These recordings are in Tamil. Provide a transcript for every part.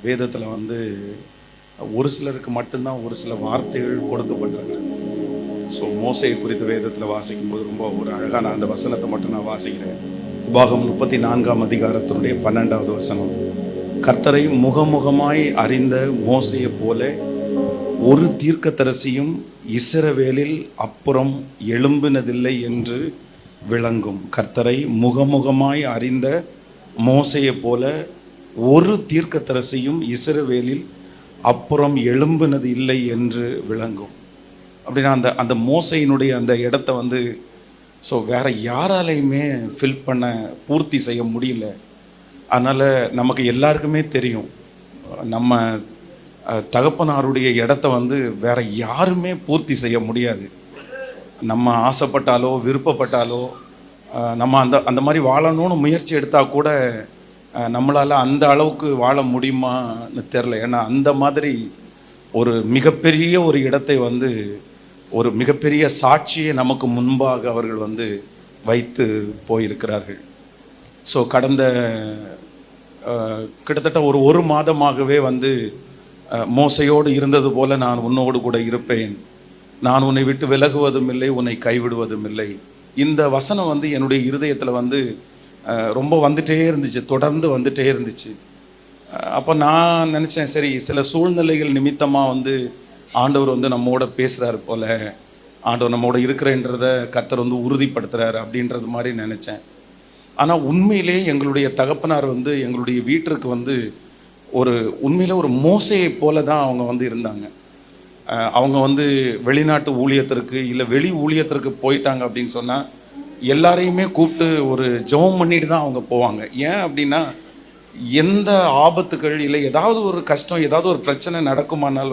வேதத்தில் ஒரு சிலருக்கு மட்டும்தான் ஒரு சில வார்த்தைகள் கொடுக்கப்பட்டிருக்கிறது. ஸோ மோசையை குறித்து வேதத்தில் வாசிக்கும்போது ரொம்ப ஒரு அழகான அந்த வசனத்தை மட்டும் நான் வாசிக்கிறேன். உபாகம் 34ஆம் அதிகாரத்தினுடைய 12வது வசனம். கர்த்தரை முகமுகமாய் அறிந்த மோசையை போல ஒரு தீர்க்கதரிசியும் இஸ்ரவேலில் அப்புறம் எழும்பினதில்லை என்று விளங்கும். கர்த்தரை முகமுகமாய் அறிந்த மோசையை போல ஒரு தீர்க்கதரிசியும் இஸ்ரவேலில் அப்புறம் எழும்பினது இல்லை என்று விளங்கும். அப்படின்னா அந்த மோசையினுடைய அந்த இடத்த ஸோ வேறு யாராலையுமே ஃபில் பண்ண பூர்த்தி செய்ய முடியல. அதனால் நமக்கு எல்லாருக்குமே தெரியும், நம்ம தகப்பனாருடைய இடத்த வேறு யாருமே பூர்த்தி செய்ய முடியாது. நம்ம ஆசைப்பட்டாலோ விருப்பப்பட்டாலோ நம்ம அந்த மாதிரி வாழணும்னு முயற்சி எடுத்தால் கூட நம்மளால் அந்த அளவுக்கு வாழ முடியுமான்னு தெரில. ஏன்னா அந்த மாதிரி ஒரு மிகப்பெரிய ஒரு இடத்தை ஒரு மிகப்பெரிய சாட்சியை நமக்கு முன்பாக அவர்கள் வைத்து போயிருக்கிறார்கள். ஸோ கடந்த கிட்டத்தட்ட ஒரு மாதமாகவே மோசையோடு இருந்தது போல நான் உன்னோடு கூட இருப்பேன், நான் உன்னை விட்டு விலகுவதும் இல்லை, உன்னை கைவிடுவதும் இல்லை. இந்த வசனம் என்னுடைய இருதயத்தில் ரொம்ப வந்துட்டே இருந்துச்சு, தொடர்ந்து வந்துட்டே இருந்துச்சு. அப்போ நான் நினச்சேன், சரி சில சூழ்நிலைகள் நிமித்தமாக ஆண்டவர் நம்மோட பேசுகிறார் போல, ஆண்டவர் நம்மோட இருக்கிறன்றதை கர்த்தர் உறுதிப்படுத்துகிறார் அப்படின்றது மாதிரி நினச்சேன். ஆனால் உண்மையிலே எங்களுடைய தகப்பனார் எங்களுடைய வீட்டிற்கு ஒரு உண்மையில் ஒரு மோசையை போல தான் அவங்க இருந்தாங்க. அவங்க வெளிநாட்டு ஊழியத்திற்கு இல்லை வெளி ஊழியத்திற்கு போயிட்டாங்க அப்படின்னு சொன்னால் எல்லாரையுமே கூப்பிட்டு ஒரு ஜெபம் பண்ணிட்டு தான் அவங்க போவாங்க. ஏன் அப்படின்னா, எந்த ஆபத்துகள் இல்லை ஏதாவது ஒரு கஷ்டம் ஏதாவது ஒரு பிரச்சனை நடக்குமானால்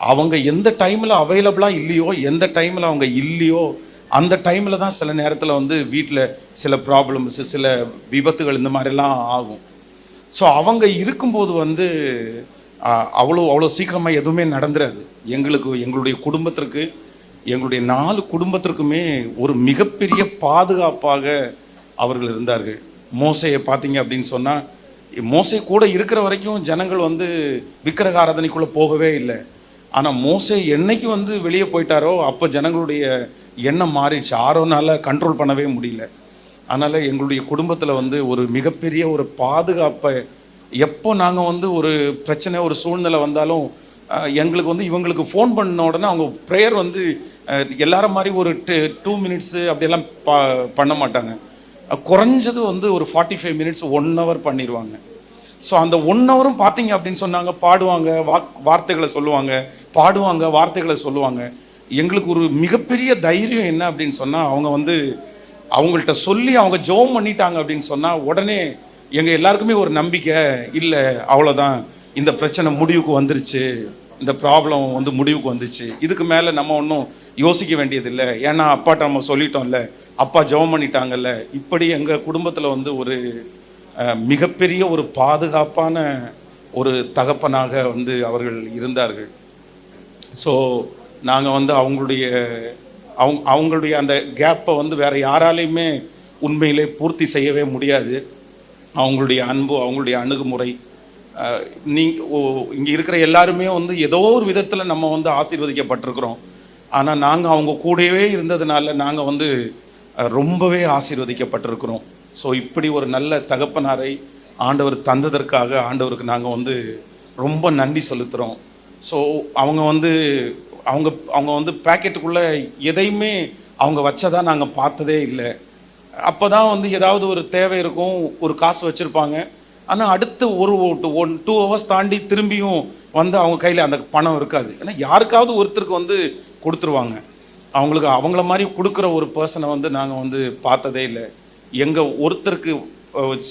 அவங்க எந்த டைமில் அவைலபிளாக இல்லையோ, எந்த டைமில் அவங்க இல்லையோ அந்த டைமில் தான் சில நேரத்தில் வீட்டில் சில ப்ராப்ளம்ஸு சில விபத்துகள் இந்த மாதிரிலாம் ஆகும். ஸோ அவங்க இருக்கும்போது அவ்வளோ சீக்கிரமாக எதுவுமே நடந்துடாது. எங்களுடைய குடும்பத்திற்கு, எங்களுடைய 4 குடும்பத்திற்குமே ஒரு மிகப்பெரிய பாதுகாப்பாக அவர்கள் இருந்தார்கள். மோசையை பார்த்தீங்க அப்படின்னு சொன்னால், மோசை கூட இருக்கிற வரைக்கும் ஜனங்கள் விக்கிரக ஆராதனைக்குள்ளே போகவே இல்லை. ஆனால் மோசை என்னைக்கு வெளியே போயிட்டாரோ அப்போ ஜனங்களுடைய எண்ணம் மாறிடுச்சு. ஆரோனால கண்ட்ரோல் பண்ணவே முடியல. அதனால் எங்களுடைய குடும்பத்தில் ஒரு மிகப்பெரிய ஒரு பாதுகாப்பை, எப்போ நாங்கள் ஒரு பிரச்சனை ஒரு சூழ்நிலை வந்தாலும் எங்களுக்கு இவங்களுக்கு ஃபோன் பண்ண உடனே அவங்க ப்ரேயர் எல்லாரும் மாதிரி ஒரு 2 மினிட்ஸு அப்படியெல்லாம் பண்ண மாட்டாங்க. குறைஞ்சது ஒரு 45 மினிட்ஸ் 1 ஹவர் பண்ணிடுவாங்க. ஸோ அந்த 1 ஹவரும் பார்த்தீங்க அப்படின்னு சொன்னாங்க, பாடுவாங்க, வார்த்தைகளை சொல்லுவாங்க, பாடுவாங்க, வார்த்தைகளை சொல்லுவாங்க. எங்களுக்கு ஒரு மிகப்பெரிய தைரியம் என்ன அப்படின்னு சொன்னால், அவங்க அவங்கள்ட்ட சொல்லி அவங்க ஜெபம் பண்ணிட்டாங்க அப்படின்னு சொன்னால் உடனே எங்கள் எல்லாருக்குமே ஒரு நம்பிக்கை, இல்லை அவ்வளோதான், இந்த பிரச்சனை முடிவுக்கு வந்துருச்சு, இந்த ப்ராப்ளம் முடிவுக்கு வந்துச்சு, இதுக்கு மேலே நம்ம ஒன்றும் யோசிக்க வேண்டியதில்லை, ஏன்னா அப்பாட்ட நம்ம சொல்லிட்டோம்ல, அப்பா ஜெபம் பண்ணிட்டாங்கல்ல. இப்படி எங்கள் குடும்பத்தில் ஒரு மிகப்பெரிய ஒரு பாதுகாப்பான ஒரு தகப்பனாக அவர்கள் இருந்தார்கள். ஸோ நாங்கள் அவங்களுடைய அந்த கேப்பை வேறு யாராலையுமே உண்மையிலே பூர்த்தி செய்யவே முடியாது. அவங்களுடைய அன்பு, அவங்களுடைய அணுகுமுறை, இங்கே இருக்கிற எல்லாருமே ஏதோ ஒரு விதத்தில் நம்ம ஆசீர்வதிக்கப்பட்டிருக்கிறோம். ஆனால் நாங்கள் அவங்க கூடவே இருந்ததுனால நாங்கள் ரொம்பவே ஆசீர்வதிக்கப்பட்டிருக்கிறோம். ஸோ இப்படி ஒரு நல்ல தகப்பனாரை ஆண்டவர் தந்ததற்காக ஆண்டவருக்கு நாங்கள் ரொம்ப நன்றி செலுத்துகிறோம். ஸோ அவங்க அவங்க பேக்கெட்டுக்குள்ளே எதையுமே அவங்க வச்சதாக நாங்கள் பார்த்ததே இல்லை. அப்போ தான் ஏதாவது ஒரு தேவை இருக்கும், ஒரு காசு வச்சுருப்பாங்க. ஆனால் அடுத்து ஒரு 2 ஹவர்ஸ் தாண்டி திரும்பியும் அவங்க கையில் அந்த பணம் இருக்காது. ஏன்னா யாருக்காவது ஒருத்தருக்கு கொடுத்துருவாங்க. அவங்கள மாதிரி கொடுக்குற ஒரு பர்சனை நாங்கள் பார்த்ததே இல்லை. எங்கள் ஒருத்தருக்கு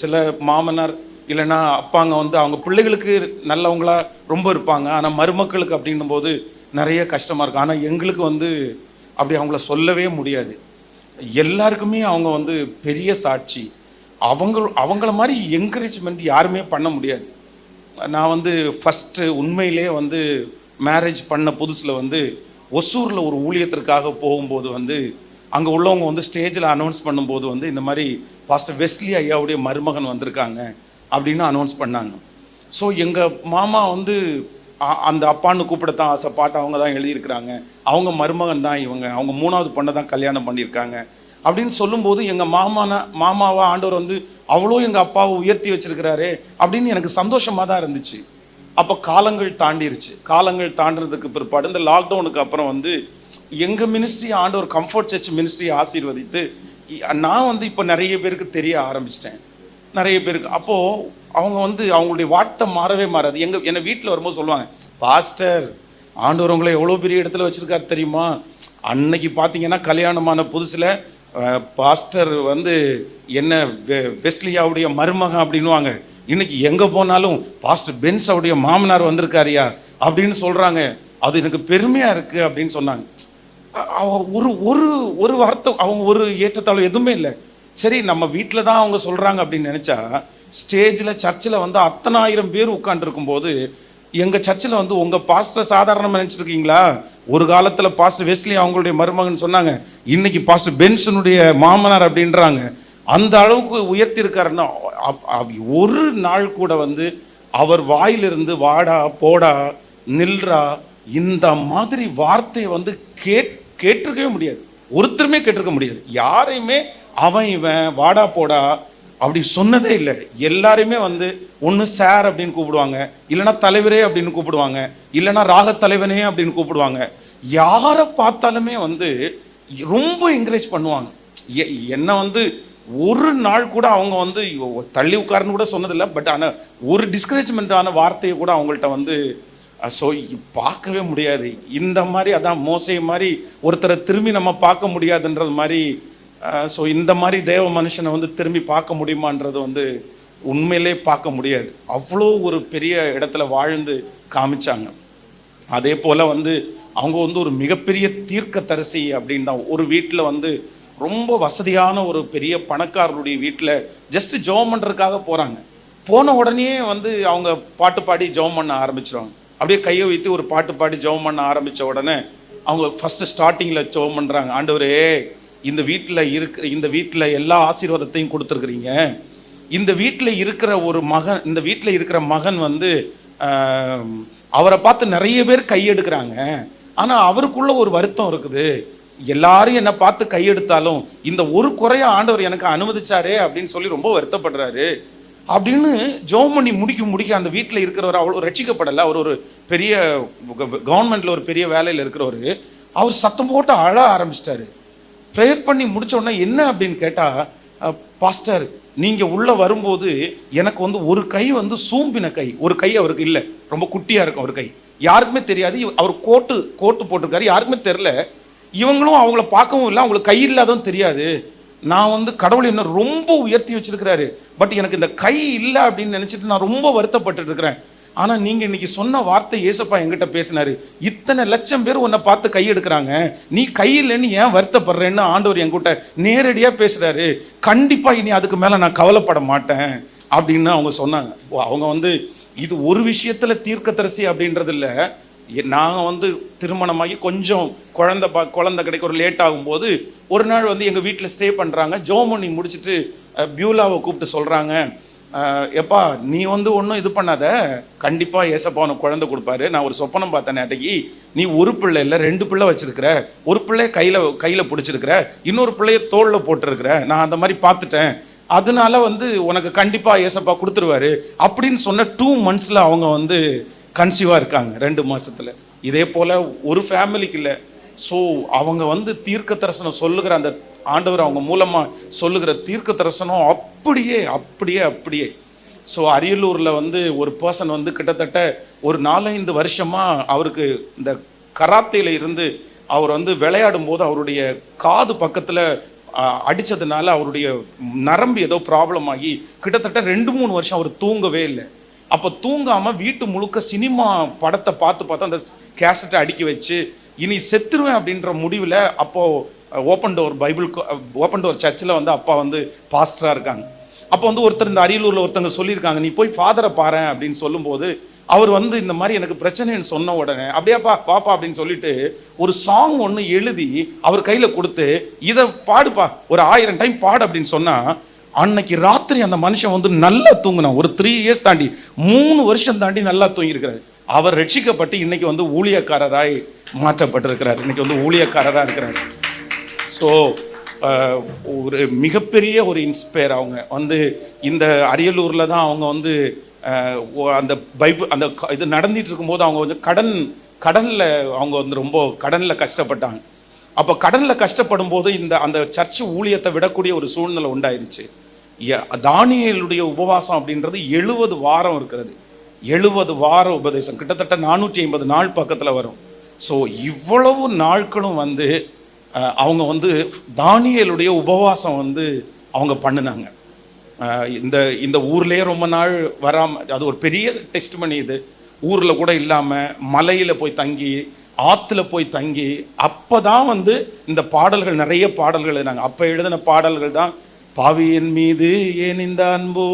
சில மாமனார் இல்லைன்னா அப்பாங்க அவங்க பிள்ளைகளுக்கு நல்லவங்களா ரொம்ப இருப்பாங்க, ஆனால் மருமக்களுக்கு அப்படின்னும் போது நிறைய கஷ்டமாக இருக்கும். ஆனால் எங்களுக்கு அப்படி அவங்கள சொல்லவே முடியாது. எல்லாருக்குமே அவங்க பெரிய சாட்சி. அவங்கள மாதிரி என்கரேஜ்மெண்ட் யாருமே பண்ண முடியாது. நான் ஃபஸ்ட்டு உண்மையிலே மேரேஜ் பண்ண புதுசில் ஒசூரில் ஒரு ஊழியத்திற்காக போகும்போது அங்கே உள்ளவங்க ஸ்டேஜில் அனௌன்ஸ் பண்ணும்போது இந்த மாதிரி பாஸ்டர் வெஸ்லி ஐயாவுடைய மருமகன் வந்திருக்காங்க அப்படின்னு அனௌன்ஸ் பண்ணாங்க. ஸோ எங்கள் மாமா வந்து அந்த அப்பான்னு கூப்பிடத்தான் ஆசை, பாட்டு அவங்க தான் எழுதியிருக்கிறாங்க, அவங்க மருமகன் தான் இவங்க, அவங்க 3வது பொண்ணை தான் கல்யாணம் பண்ணியிருக்காங்க அப்படின்னு சொல்லும்போது எங்கள் மாமாவா ஆண்டவர் வந்து அவ்வளோ எங்கள் அப்பாவை உயர்த்தி வச்சிருக்கிறாரு அப்படின்னு எனக்கு சந்தோஷமாக தான் இருந்துச்சு. அப்போ காலங்கள் தாண்டிருச்சு. காலங்கள் தாண்டினதுக்கு பிற்பாடு இந்த லாக்டவுனுக்கு அப்புறம் வந்து எங்கள் மினிஸ்ட்ரி ஆண்டவர் கம்ஃபர்ட் சர்ச் மினிஸ்ட்ரியை ஆசீர்வதித்து நான் வந்து இப்போ நிறைய பேருக்கு தெரிய ஆரம்பிச்சிட்டேன். நிறைய பேருக்கு அப்போது அவங்க வந்து அவங்களுடைய வார்த்தை மாறவே மாறாது. என்னை வீட்டில் வரும்போது சொல்லுவாங்க, பாஸ்டர் ஆண்டவர் உங்களை எவ்வளோ பெரிய இடத்துல வச்சுருக்காரு தெரியுமா, அன்னைக்கு பார்த்தீங்கன்னா கல்யாணமான புதுசில் பாஸ்டர் வந்து என்ன வெஸ்லியாவுடைய மருமகன் அப்படின்வாங்க, இன்னைக்கு எங்கே போனாலும் பாஸ்டர் பென்ஸாவுடைய மாமனார் வந்திருக்காரியா அப்படின்னு சொல்கிறாங்க, அது எனக்கு பெருமையாக இருக்குது அப்படின்னு சொன்னாங்க. ஒரு ஒரு ஒரு வார்த்தை அவங்க ஒரு ஏற்றத்தாழ்வு எதுவுமே இல்லை. சரி நம்ம வீட்டில் தான் அவங்க சொல்கிறாங்க அப்படின்னு நினச்சா, ஸ்டேஜில் சர்ச்சில் வந்து அத்தனை ஆயிரம் பேர் உட்காந்துருக்கும் போது எங்கள் சர்ச்சில் வந்து உங்கள் பாஸ்டர் சாதாரணமாக நினச்சிருக்கீங்களா, ஒரு காலத்தில் பாஸ்டர் வெஸ்லி அவங்களுடைய மருமகன் சொன்னாங்க, இன்னைக்கு பாஸ்டர் பென்சனுடைய மாமனார் அப்படின்றாங்க. அந்த அளவுக்கு உயர்த்தி இருக்காருன்னா ஒரு நாள் கூட வந்து அவர் வாயிலிருந்து வாடா போடா நில்றா இந்த மாதிரி வார்த்தையை வந்து கேட்டிருக்கவே முடியாது. ஒருத்தருமே கேட்டிருக்க முடியாது. யாரையுமே அவன் இவன் வாடா போடா அப்படி சொன்னதே இல்லை. எல்லாருமே வந்து ஒன்று சார் அப்படின்னு கூப்பிடுவாங்க, இல்லைன்னா தலைவரே அப்படின்னு கூப்பிடுவாங்க, இல்லைன்னா ராகத்தலைவனே அப்படின்னு கூப்பிடுவாங்க. யாரை பார்த்தாலுமே வந்து ரொம்ப என்கரேஜ் பண்ணுவாங்க. என்ன வந்து ஒரு நாள் கூட அவங்க வந்து தள்ளி உட்காருன்னு கூட சொன்னதில்லை. பட் ஆனால் ஒரு டிஸ்கரேஜ்மெண்ட்டான வார்த்தையை கூட அவங்கள்ட்ட வந்து ஸோ பார்க்கவே முடியாது. இந்த மாதிரி அதான் மோசே மாதிரி ஒருத்தரை திரும்பி நம்ம பார்க்க முடியாதுன்றது மாதிரி. ஸோ இந்த மாதிரி தேவ மனுஷனை வந்து திரும்பி பார்க்க முடியுமான்றது வந்து உண்மையிலே பார்க்க முடியாது. அவ்வளோ ஒரு பெரிய இடத்துல வாழ்ந்து காமிச்சாங்க. அதே போல் வந்து அவங்க வந்து ஒரு மிகப்பெரிய தீர்க்கதரிசி அப்படின்னு தான். ஒரு வீட்டில் வந்து ரொம்ப வசதியான ஒரு பெரிய பணக்காரருடைய வீட்டில் ஜஸ்ட் ஜெபம் பண்ணுறதுக்காக போகிறாங்க. போன உடனே வந்து அவங்க பாட்டு பாடி ஜெபம் பண்ண ஆரம்பிச்சிருவாங்க. அப்படியே கையை வைத்து ஒரு பாட்டு பாடி ஜெபம் பண்ண ஆரம்பித்த உடனே அவங்க ஃபஸ்ட்டு ஸ்டார்டிங்கில் ஜெபம் பண்ணுறாங்க, ஆண்டவரே இந்த வீட்டில் எல்லா ஆசீர்வாதத்தையும் கொடுத்துருக்குறீங்க, இந்த வீட்டில் இருக்கிற மகன் வந்து அவரை பார்த்து நிறைய பேர் கையெடுக்கிறாங்க, ஆனால் அவருக்குள்ள ஒரு வருத்தம் இருக்குது, எல்லாரும் என்னை பார்த்து கையெடுத்தாலும் இந்த ஒரு குறைய ஆண்டவர் எனக்கு அனுமதிச்சாரே அப்படின்னு சொல்லி ரொம்ப வருத்தப்படுறாரு அப்படின்னு ஜெபம் பண்ணி முடிக்க அந்த வீட்டில் இருக்கிறவர் அவ்வளோ ரட்சிக்கப்படலை. அவர் ஒரு பெரிய கவர்மெண்ட்டில் ஒரு பெரிய வேலையில் இருக்கிறவர். அவர் சத்தம் போட்டு அழ ஆரம்பிச்சிட்டாரு. ப்ரேயர் பண்ணி முடிச்ச உடனே என்ன அப்படின்னு கேட்டால், பாஸ்டர் நீங்கள் உள்ளே வரும்போது எனக்கு வந்து ஒரு கை வந்து சூம்பின கை, ஒரு கை அவருக்கு இல்லை, ரொம்ப குட்டியாக இருக்கும் ஒரு கை, யாருக்குமே தெரியாது. அவர் கோட்டு போட்டிருக்காரு, யாருக்குமே தெரில. இவங்களும் அவங்கள பார்க்கவும் இல்லை, அவங்களுக்கு கை இல்லாதவும் தெரியாது. நான் வந்து கடவுள் என்ன ரொம்ப உயர்த்தி வச்சிருக்கிறாரு, பட் எனக்கு இந்த கை இல்லை அப்படின்னு நினச்சிட்டு நான் ரொம்ப வருத்தப்பட்டு இருக்கிறேன். ஆனால் நீங்கள் இன்னைக்கு சொன்ன வார்த்தை ஏசப்பா என்கிட்ட பேசினாரு, இத்தனை லட்சம் பேர் உன்னை பார்த்து கை எடுக்கிறாங்க, நீ கை இல்லைன்னு ஏன் வருத்தப்படுறேன்னு ஆண்டவர் என்கிட்ட நேரடியாக பேசுகிறாரு. கண்டிப்பாக இனி அதுக்கு மேலே நான் கவலைப்பட மாட்டேன் அப்படின்னு அவங்க சொன்னாங்க. அவங்க வந்து இது ஒரு விஷயத்தில் தீர்க்கதரிசி அப்படின்றது இல்லை. நாங்கள் வந்து திருமணமாகி கொஞ்சம் குழந்தை கிடைக்க ஒரு லேட் ஆகும்போது ஒரு நாள் வந்து எங்கள் வீட்டில் ஸ்டே பண்ணுறாங்க. ஜெபம் பண்ணி முடிச்சுட்டு பியூலாவை கூப்பிட்டு சொல்கிறாங்க, எப்பா நீ வந்து ஒன்றும் இது பண்ணாத, கண்டிப்பாக ஏசப்பா உனக்கு குழந்தை கொடுப்பாரு. நான் ஒரு சொப்பனம் பார்த்தேன் நேட்டைக்கு, நீ ஒரு பிள்ளை இல்லை 2 பிள்ளை வச்சிருக்கிற, ஒரு பிள்ளைய கையில் பிடிச்சிருக்கிற, இன்னொரு பிள்ளைய தோளில் போட்டிருக்கிற, நான் அந்த மாதிரி பார்த்துட்டேன், அதனால வந்து உனக்கு கண்டிப்பாக ஏசப்பா கொடுத்துருவாரு அப்படின்னு சொன்ன 2 months அவங்க வந்து கன்சீவாக இருக்காங்க, 2 மாதத்தில். இதே போல் ஒரு ஃபேமிலிக்கு இல்லை. ஸோ அவங்க வந்து தீர்க்க தரிசனம் சொல்லுகிற அந்த ஆண்டவர் அவங்க மூலமாக சொல்லுகிற தீர்க்க தரிசனம் அப்படியே. ஸோ அரியலூரில் வந்து ஒரு பர்சன் வந்து கிட்டத்தட்ட ஒரு 4-5 வருஷமாக அவருக்கு இந்த கராத்தையில் இருந்து அவர் வந்து விளையாடும் போது அவருடைய காது பக்கத்தில் அடித்ததுனால அவருடைய நரம்பு ஏதோ ப்ராப்ளம் ஆகி கிட்டத்தட்ட 2-3 வருஷம் அவர் தூங்கவே இல்லை. அப்போ தூங்காமல் வீட்டு முழுக்க சினிமா படத்தை பார்த்து அந்த கேசட்டை அடுக்கி வச்சு இனி செத்துருவேன் அப்படின்ற முடிவில் அப்போது ஓப்பன் டோர் சர்ச்சில் வந்து அப்பா வந்து பாஸ்டராக இருக்காங்க. அப்போ வந்து ஒருத்தர் இந்த அரியலூரில் ஒருத்தங்க சொல்லியிருக்காங்க, நீ போய் ஃபாதரை பாரு அப்படின்னு சொல்லும்போது அவர் வந்து இந்த மாதிரி எனக்கு பிரச்சனைன்னு சொன்ன உடனே அப்படியே பாப்பா அப்படின்னு சொல்லிட்டு ஒரு சாங் ஒன்று எழுதி அவர் கையில் கொடுத்து, இதை பாடுப்பா ஒரு 1000 டைம் பாடு அப்படின்னு சொன்னால் அன்னைக்கு ராத்திரி அந்த மனுஷன் வந்து நல்லா தூங்கினான். ஒரு 3 இயர்ஸ் தாண்டி 3 வருஷம் தாண்டி நல்லா தூங்கியிருக்கிறார். அவர் ரட்சிக்கப்பட்டு இன்னைக்கு வந்து ஊழியக்காரராய் மாற்றப்பட்டிருக்கிறார். இன்னைக்கு வந்து ஊழியக்காரராக இருக்கிறார். ஸோ ஒரு மிகப்பெரிய ஒரு இன்ஸ்பயர். அவங்க வந்து இந்த அரியலூரில் தான் அவங்க வந்து அந்த பைபிள் அந்த இது நடந்துட்டு இருக்கும்போது அவங்க வந்து கடனில் அவங்க வந்து ரொம்ப கடனில் கஷ்டப்பட்டாங்க. அப்போ கடனில் கஷ்டப்படும் போது அந்த சர்ச் ஊழியத்தை விடக்கூடிய ஒரு சூழ்நிலை உண்டாயிருச்சு. தானியேலுடைய உபவாசம் அப்படின்றது 70 வாரம் இருக்கிறது. 70 வார உபதேசம், கிட்டத்தட்ட 450 நாள் பக்கத்தில் வரும். ஸோ இவ்வளவு நாட்களும் வந்து அவங்க வந்து தானியேலுடைய உபவாசம் வந்து அவங்க பண்ணினாங்க. இந்த ஊர்லேயே ரொம்ப நாள் வராமல், அது ஒரு பெரிய டெஸ்ட் பண்ணி, இது ஊரில் கூட இல்லாமல் மலையில் போய் தங்கி ஆற்றுல போய் தங்கி அப்போ தான் வந்து இந்த பாடல்கள், நிறைய பாடல்கள் எழுதினாங்க. அப்போ எழுதின பாடல்கள் தான் பாவியின் மீது ஏன் இந்த அன்போ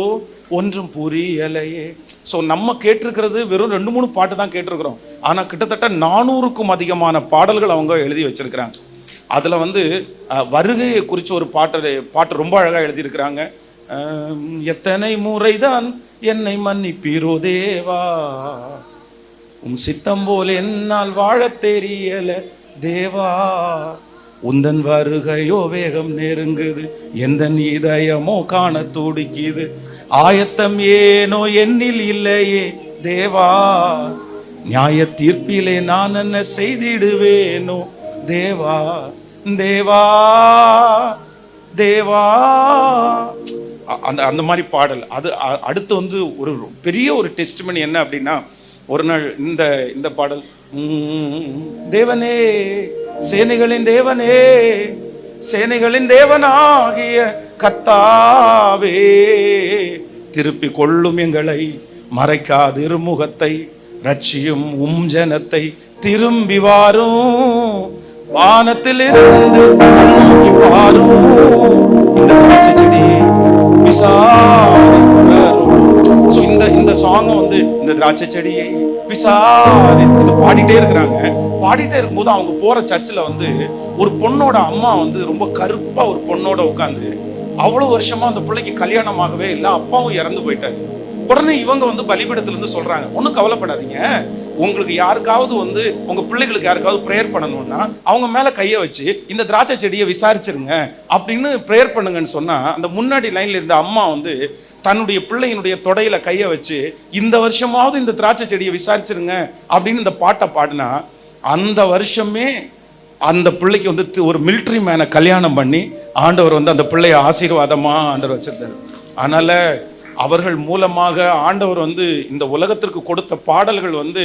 ஒன்றும் புரியலையே. ஸோ நம்ம கேட்டிருக்கிறது வெறும் 2-3 பாட்டு தான் கேட்டிருக்கிறோம். ஆனால் கிட்டத்தட்ட 400க்கும் அதிகமான பாடல்கள் அவங்க எழுதி வச்சிருக்கிறாங்க. அதில் வந்து வருகையை குறித்து ஒரு பாட்டு ரொம்ப அழகாக எழுதியிருக்கிறாங்க. எத்தனை முறைதான் என்னை மன்னிப்பீரோ தேவா, உன் சித்தம் போல் என்னால் வாழ தெரியல தேவா, உந்தன் வருகையோ வேகம் நெருங்குது, எந்த இதயமோ காண துடிக்குது, ஆயத்தம் ஏனோ என்னில் இல்லையே தேவா, நியாய தீர்ப்பிலே நான் என்ன செய்திடுவேனோ தேவா தேவா தேவா. அந்த மாதிரி பாடல். அது அடுத்து வந்து ஒரு பெரிய ஒரு டெஸ்டிமனி என்ன அப்படின்னா, ஒரு நாள் இந்த பாடல், தேவனே சேனைகளின் தேவனே சேனைகளின் தேவனாகிய கர்த்தாவே, திருப்பி கொள்ளும் எங்களை மறைக்காதிரு முகத்தை, ரட்சியும் ஜனத்தை, திரும்பி வாரும் வானத்தில் இருந்து நோக்கி பாரும், இந்த திராட்சை செடியை விசாரித்தாரும். ஸோ இந்த சாங்கை வந்து இந்த திராட்சை செடியை விசாரித்து பாடிட்டே இருக்கிறாங்க. பாடிட்டே இருக்கும்போது அவங்க போற சர்ச்சில் வந்து ஒரு பொண்ணோட அம்மா வந்து ரொம்ப கருப்பா ஒரு பொண்ணோட உட்காந்து, அவ்வளவு வருஷமா அந்த பிள்ளைக்கு கல்யாணமாகவே இல்லை, அப்பாவும் இறந்து போயிட்டாரு. உடனே இவங்க வந்து பலிபீடத்துல இருந்து சொல்றாங்க, ஒன்றும் கவலைப்படாதீங்க, உங்களுக்கு யாருக்காவது வந்து உங்க பிள்ளைகளுக்கு யாருக்காவது ப்ரேயர் பண்ணணும்னா அவங்க மேல கையை வச்சு இந்த திராட்சை செடியை விசாரிச்சிருங்க அப்படின்னு ப்ரேயர் பண்ணுங்கன்னு சொன்னா, அந்த முன்னாடி லைன்ல இருந்த அம்மா வந்து தன்னுடைய பிள்ளையினுடைய தொடையில கையை வச்சு இந்த வருஷமாவது இந்த திராட்சை செடியை விசாரிச்சிருங்க அப்படின்னு இந்த பாட்டை பாடினா, அந்த வருஷமே அந்த பிள்ளைக்கு வந்து ஒரு மிலிட்ரி மேனை கல்யாணம் பண்ணி ஆண்டவர் வந்து அந்த பிள்ளைய ஆசீர்வாதமா ஆண்டவர் வச்சிருந்தாரு. அதனால அவர்கள் மூலமாக ஆண்டவர் வந்து இந்த உலகத்திற்கு கொடுத்த பாடல்கள் வந்து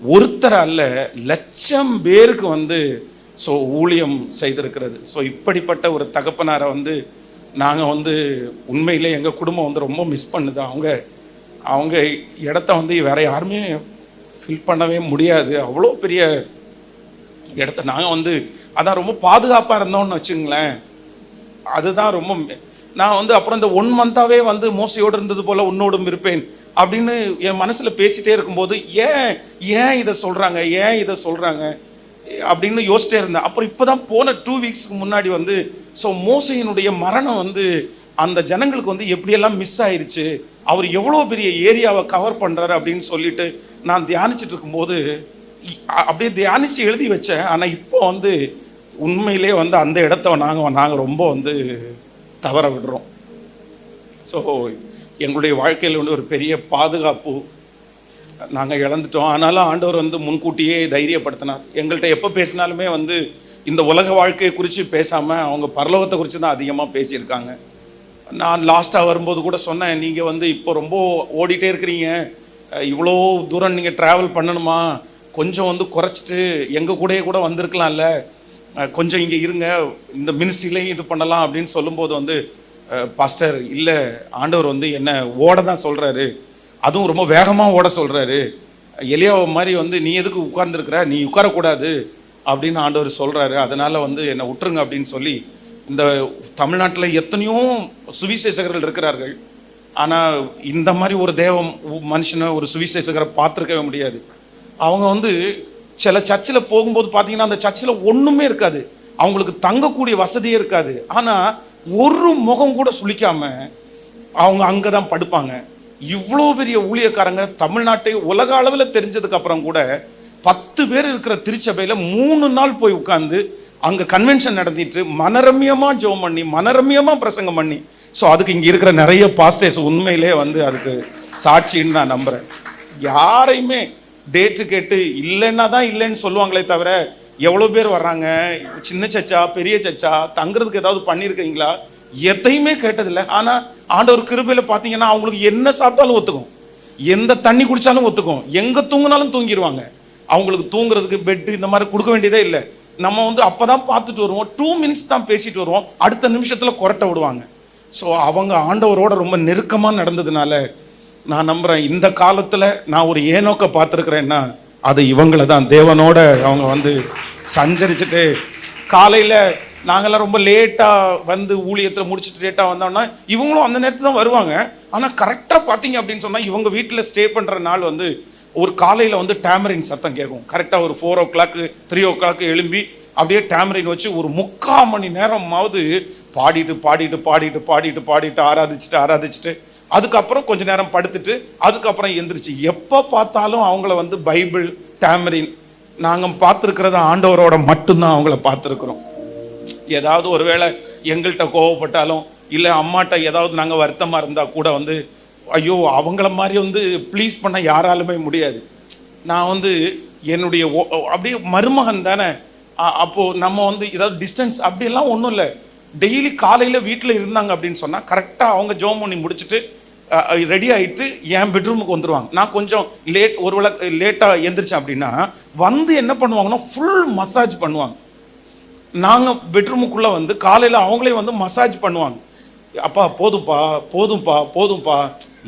ஒருத்தர் அல்ல, 1,00,000 பேருக்கு வந்து ஊழியம் செய்திருக்கிறது. ஸோ இப்படிப்பட்ட ஒரு தகப்பனாரை வந்து நாங்கள் வந்து உண்மையிலே எங்கள் குடும்பம் வந்து ரொம்ப மிஸ் பண்ணுது. அவங்க இடத்த வந்து வேற யாருமே ஃபில் பண்ணவே முடியாது. அவ்வளோ பெரிய இடத்த நாங்கள் வந்து அதான் ரொம்ப பாதுகாப்பாக இருந்தோம்னு வச்சுங்களேன். அதுதான் ரொம்ப நான் வந்து அப்புறம் இந்த 1 மந்தாவே வந்து மோசையோடு இருந்தது போல உன்னோடும் இருப்பேன் அப்படின்னு என் மனசில் பேசிட்டே இருக்கும்போது ஏன் இதை சொல்கிறாங்க அப்படின்னு யோசிச்சிட்டே இருந்தேன். அப்புறம் இப்போ தான் போன 2 வீக்ஸ்க்கு முன்னாடி வந்து மோசையினுடைய மரணம் வந்து அந்த ஜனங்களுக்கு வந்து எப்படியெல்லாம் மிஸ் ஆயிடுச்சு, அவர் எவ்வளோ பெரிய ஏரியாவை கவர் பண்ணுறாரு அப்படின்னு சொல்லிட்டு நான் தியானிச்சுட்டு இருக்கும்போது அப்படியே தியானித்து எழுதி வச்சேன். ஆனால் இப்போ வந்து உண்மையிலே வந்து அந்த இடத்த நாங்கள் ரொம்ப வந்து தவற விடுறோம். ஸோ எங்களுடைய வாழ்க்கையில் வந்து ஒரு பெரிய பாதுகாப்பு நாங்கள் இழந்துட்டோம். ஆனாலும் ஆண்டவர் வந்து முன்கூட்டியே தைரியப்படுத்தினார். எங்கள்கிட்ட எப்போ பேசினாலுமே வந்து இந்த உலக வாழ்க்கையை குறித்து பேசாமல் அவங்க பரலோகத்தை குறித்து தான் அதிகமாக பேசியிருக்காங்க. நான் லாஸ்ட்டாக வரும்போது கூட சொன்னேன், நீங்கள் வந்து இப்போ ரொம்ப ஓடிட்டே இருக்கிறீங்க, இவ்வளோ தூரம் நீங்கள் ட்ராவல் பண்ணணுமா, கொஞ்சம் வந்து குறைச்சிட்டு எங்கள் கூடயே கூட வந்திருக்கலாம்ல, கொஞ்சம் இங்கே இருங்க, இந்த மினிஸ்ட்ரிலையும் இது பண்ணலாம் அப்படின்னு சொல்லும்போது வந்து, பாஸ்டர் இல்லை, ஆண்டவர் வந்து என்ன ஓட தான் சொல்கிறாரு, அதுவும் ரொம்ப வேகமாக ஓட சொல்கிறாரு, எலியாவை மாதிரி வந்து நீ எதுக்கு உட்கார்ந்துருக்குற, நீ உட்காரக்கூடாது அப்படின்னு ஆண்டவர் சொல்கிறாரு, அதனால் வந்து என்னை விட்டுருங்க அப்படின்னு சொல்லி. இந்த தமிழ்நாட்டில் எத்தனையோ சுவிசேஷகர்கள் இருக்கிறார்கள், ஆனால் இந்த மாதிரி ஒரு மனுஷனை ஒரு சுவிசேஷகரை பார்த்துருக்கவே முடியாது. அவங்க வந்து சில சர்ச்சில் போகும்போது பார்த்தீங்கன்னா அந்த சர்ச்சில் ஒன்றுமே இருக்காது, அவங்களுக்கு தங்கக்கூடிய வசதியே இருக்காது, ஆனால் ஒரு முகம் கூட சுளிக்காம அவங்க அங்கே தான் படுப்பாங்க. இவ்வளோ பெரிய ஊழியக்காரங்க தமிழ்நாட்டை உலக அளவில் தெரிஞ்சதுக்கு அப்புறம் கூட 10 பேர் இருக்கிற திருச்சபையில் 3 நாள் போய் உட்கார்ந்து அங்கே கன்வென்ஷன் நடத்திட்டு மனரம்யமாக ஜெபம் பண்ணி மனரம்யமாக பிரசங்கம் பண்ணி, ஸோ அதுக்கு இங்கே இருக்கிற நிறைய பாஸ்டர்ஸ் உண்மையிலே வந்து அதுக்கு சாட்சின்னு நான் நம்புகிறேன். யாரையுமே டேட்டு கேட்டு இல்லைன்னா தான் இல்லைன்னு சொல்லுவாங்களே தவிர, எவ்வளோ பேர் வர்றாங்க, சின்ன சர்ச்சா பெரிய சர்ச்சா, தங்குறதுக்கு ஏதாவது பண்ணியிருக்கீங்களா, எதையுமே கேட்டதில்லை. ஆனால் ஆண்டவர் கிருபையில் பார்த்தீங்கன்னா அவங்களுக்கு என்ன சாப்பிட்டாலும் ஒத்துக்கும், எந்த தண்ணி குடித்தாலும் ஒத்துக்கும், எங்கே தூங்கினாலும் தூங்கிடுவாங்க. அவங்களுக்கு தூங்குறதுக்கு பெட்டு இந்த மாதிரி கொடுக்க வேண்டியதே இல்லை. நம்ம வந்து அப்போ தான் பார்த்துட்டு வருவோம், 2 மினிட்ஸ் தான் பேசிட்டு வருவோம், அடுத்த நிமிஷத்தில் கொரட்டை விடுவாங்க. ஸோ அவங்க ஆண்டவரோட ரொம்ப நெருக்கமாக நடந்ததுனால நான் நம்புகிறேன், இந்த காலத்தில் நான் ஒரு ஏனோக்க பார்த்துருக்குறேன்னா அது இவங்களை தான். தேவனோட அவங்க வந்து சஞ்சரிச்சுட்டு காலையில் நாங்கள்லாம் ரொம்ப லேட்டாக வந்து ஊழியத்தில் முடிச்சுட்டு லேட்டாக வந்தோம்னா இவங்களும் அந்த நேரத்தில் தான் வருவாங்க. ஆனால் கரெக்டாக பார்த்தீங்க அப்படின்னு சொன்னால் இவங்க வீட்டில் ஸ்டே பண்ணுற நாள் வந்து ஒரு காலையில் வந்து டேமரின் சத்தம் கேட்கும். கரெக்டாக ஒரு 4 o'clock 3 o'clock எழும்பி அப்படியே டேமரின் வச்சு ஒரு 3/4 மணி நேரமாவது பாடிட்டு ஆராதிச்சுட்டு அதுக்கப்புறம் கொஞ்ச நேரம் படுத்துட்டு அதுக்கப்புறம் எந்திரிச்சு எப்போ பார்த்தாலும் அவங்கள வந்து பைபிள் டேமரின் நாங்கள் பார்த்துருக்கிறத ஆண்டவரோட மட்டும்தான் அவங்கள பார்த்துருக்குறோம். ஏதாவது ஒருவேளை எங்கள்கிட்ட கோவப்பட்டாலும் இல்லை அம்மாட்ட ஏதாவது நாங்கள் வருத்தமாக இருந்தால் கூட வந்து ஐயோ அவங்கள மாதிரி வந்து ப்ளீஸ் பண்ண யாராலுமே முடியாது. நான் வந்து என்னுடைய அப்படியே மருமகன் தானே, அப்போது நம்ம வந்து ஏதாவது டிஸ்டன்ஸ் அப்படியெல்லாம் ஒன்றும் இல்லை. டெய்லி காலையில் வீட்டில் இருந்தாங்க அப்படின்னு சொன்னால் கரெக்டாக அவங்க ஜோம் பண்ணி முடிச்சுட்டு ரெடி ஆகிட்டு என் பெட்ரூமுக்கு வந்துடுவாங்க. நான் கொஞ்சம் ஒருவேளை லேட்டாக எந்திரிச்சேன் அப்படின்னா வந்து என்ன பண்ணுவாங்கன்னா ஃபுல் மசாஜ் பண்ணுவாங்க. நாங்கள் பெட்ரூமுக்குள்ளே வந்து காலையில் அவங்களே வந்து மசாஜ் பண்ணுவாங்க. அப்பா போதும்ப்பா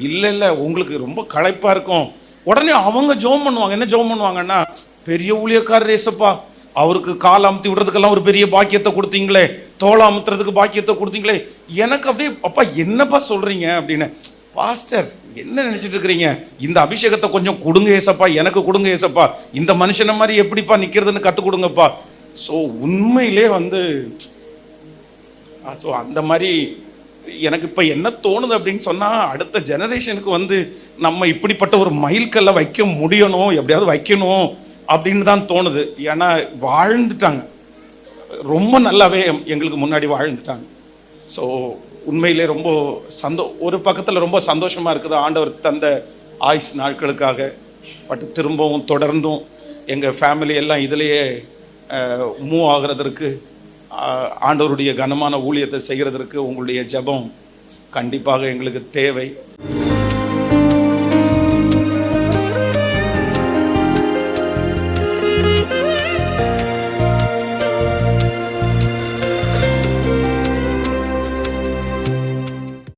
இல்லை உங்களுக்கு ரொம்ப களைப்பாக இருக்கும். உடனே அவங்க ஜெபம் பண்ணுவாங்க. என்ன ஜெபம் பண்ணுவாங்கன்னா, பெரிய ஊழியக்காரர் ஏசப்பா, அவருக்கு கால் அமுத்தி விடுறதுக்கெல்லாம் ஒரு பெரிய பாக்கியத்தை கொடுத்தீங்களே, தோலை அமுத்துறதுக்கு பாக்கியத்தை கொடுத்தீங்களே. எனக்கு அப்படியே அப்பா என்னப்பா சொல்கிறீங்க அப்படின்னு, பாஸ்டர் என்ன நினச்சிட்டு இருக்கிறீங்க, இந்த அபிஷேகத்தை கொஞ்சம் கொடுங்க ஏசப்பா, எனக்கு கொடுங்க ஏசப்பா, இந்த மனுஷனை மாதிரி எப்படிப்பா நிற்கிறதுன்னு கற்றுக் கொடுங்கப்பா. ஸோ உண்மையிலே வந்து ஸோ அந்த மாதிரி எனக்கு இப்போ என்ன தோணுது அப்படின்னு சொன்னால், அடுத்த ஜெனரேஷனுக்கு வந்து நம்ம இப்படிப்பட்ட ஒரு மைல்கல்லை வைக்க முடியணும், எப்படியாவது வைக்கணும் அப்படின்னு தான் தோணுது. ஏன்னா வாழ்ந்துட்டாங்க, ரொம்ப நல்லாவே எங்களுக்கு முன்னாடி வாழ்ந்துட்டாங்க. ஸோ உண்மையிலே ரொம்ப ஒரு பக்கத்தில் ரொம்ப சந்தோஷமாக இருக்குது ஆண்டவர் தந்த ஆயுஸ் நாட்களுக்காக. பட் திரும்பவும் தொடர்ந்தும் எங்கள் ஃபேமிலி எல்லாம் இதிலேயே மூவ் ஆகிறதுக்கு, ஆண்டவருடைய கனமான ஊழியத்தை செய்கிறதற்கு உங்களுடைய ஜெபம் கண்டிப்பாக எங்களுக்கு தேவை.